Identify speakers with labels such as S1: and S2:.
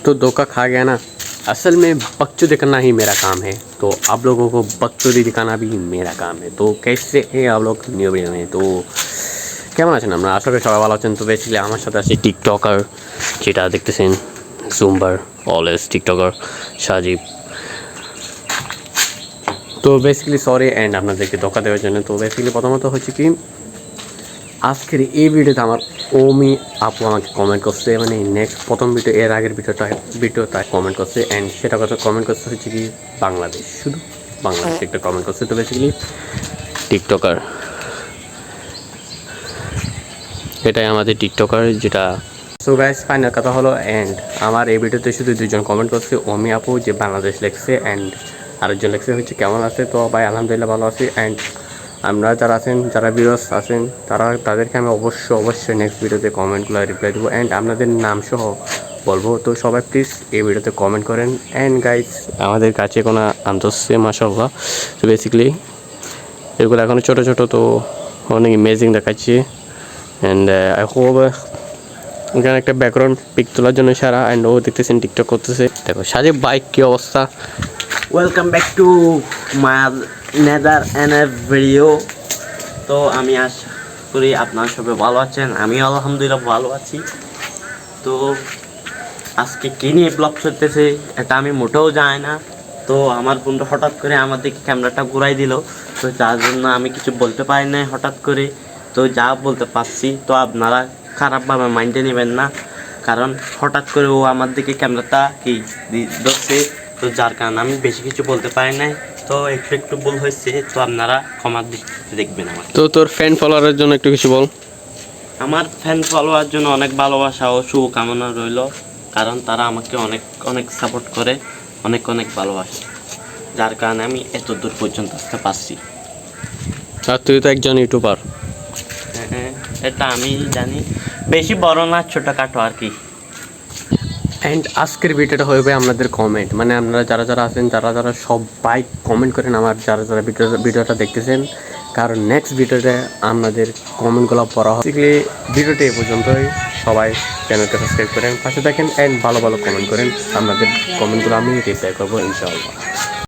S1: तो धोखा खा गया ना। असल में बकचोदी दिखाना ही मेरा काम है, तो आप लोगों को बकचोदी दिखाना भी मेरा काम है। तो कैसे हैं आप लोग न्यू वीडियो में? तो কেমন আছেন? আমরা আশা করি সবাই ভালো আছেন। তো বেসিক্যালি আমার সাথে আছে টিকটকার, যেটা দেখতেছেন জুম্বার, অলওয়েজ টিকটকার সাজিব। তো বেসিক্যালি সরি অ্যান্ড আপনাদেরকে ধোকা দেওয়ার জন্য। তো বেসিক্যালি প্রথমত হচ্ছে কি, আজকের এই ভিডিওতে আমার ওমি আপু আমাকে কমেন্ট করছে, মানে নেক্সট প্রথম ভিডিও এর আগের ভিডিওটা কমেন্ট করছে, অ্যান্ড সেটা কথা কমেন্ট করছে হচ্ছে কি বাংলাদেশ, শুধু বাংলাদেশ একটা কমেন্ট করছে। তো বেসিক্যালি টিকটকার, এটাই আমাদের টিকটকার যেটা। সো গাইস ফাইনাল কথা হলো, অ্যান্ড আমার এই ভিডিওতে শুধু দুজন কমেন্ট করছে, ওমি আপু যে বাংলাদেশ লেখছে, অ্যান্ড আরেকজন লেখছে হচ্ছে কেমন আছে। তো ভাই আলহামদুলিল্লাহ ভালো আছি। অ্যান্ড আমরা যারা আছেন, যারা ভিউয়ার্স আছেন, তাদেরকে আমি অবশ্যই নেক্সট ভিডিওতে কমেন্টগুলো রিপ্লাই দেবো, অ্যান্ড আপনাদের নাম সহ বলবো। তো সবাই প্লিজ এই ভিডিওতে কমেন্ট করেন। অ্যান্ড গাইস আমাদের কাছে কোনো আনতেছে মাশাআল্লাহ। তো বেসিক্যালি এগুলো এখনও ছোটো ছোটো, তো অনেক ইমেজিং দেখাচ্ছি। অ্যান্ড আই হোপ এখানে একটা ব্যাকগ্রাউন্ড পিক তোলার জন্য সারা, অ্যান্ড ও দেখতেছেন টিকটক করতেছে। দেখো সাজিব বাইক কী অবস্থা।
S2: ওয়েলকাম ব্যাক টু মাই নেদার এনার ভিডিও। তো আমি আশা করি আপনারা সবাই ভালো আছেন, আমিও আলহামদুলিল্লাহ ভালো আছি। তো আজকে কী নিয়ে ব্লগ চলতেছে এটা আমি মোটেও জানি না। তো আমার বন্ধু হঠাৎ করে আমার দিকে ক্যামেরাটা ঘুরাই দিল, তো যার জন্য আমি কিছু বলতে পারি না হঠাৎ করে। তো যা বলতে পারছি, তো আপনারা খারাপভাবে মাইন্ডে নেবেন না, কারণ হঠাৎ করে ও আমার দিকে ক্যামেরাটা কি ধরছে, তো যার কারণে আমি বেশি কিছু বলতে পারি নাই। তো একটু ভুল হয়েছে, তো আপনারা ক্ষমার দৃষ্টিতে দেখবেন আমার।
S1: তো তোর ফ্যান ফলোয়ারের জন্য একটু কিছু বল।
S2: আমার ফ্যান ফলোয়ার জন্য অনেক ভালোবাসা ও শুভকামনা রইল, কারণ তারা আমাকে অনেক অনেক সাপোর্ট করে, অনেক অনেক ভালোবাসে, যার কারণে আমি এত দূর পর্যন্ত আসতে পারছি।
S1: আর তুই তো একজন ইউটিউবার।
S2: হ্যাঁ, এটা আমি জানি, বেশি বড় না, ছোটোখাটো আর কি।
S1: অ্যান্ড আজকের ভিডিওটা হবে আপনাদের কমেন্ট, মানে আপনারা যারা আছেন, যারা সবাই কমেন্ট করেন আমার, যারা ভিডিওটা দেখতেছেন, কারণ নেক্সট ভিডিওতে আপনাদের কমেন্টগুলো পড়া হয়। বেসিক্যালি ভিডিওটা এই পর্যন্তই। সবাই চ্যানেলটা সাবস্ক্রাইব করেন, পাশে দেখেন, অ্যান্ড ভালো ভালো কমেন্ট করেন। আপনাদের কমেন্টগুলো আমি রিপ্লাই করবো ইনশাআল্লাহ।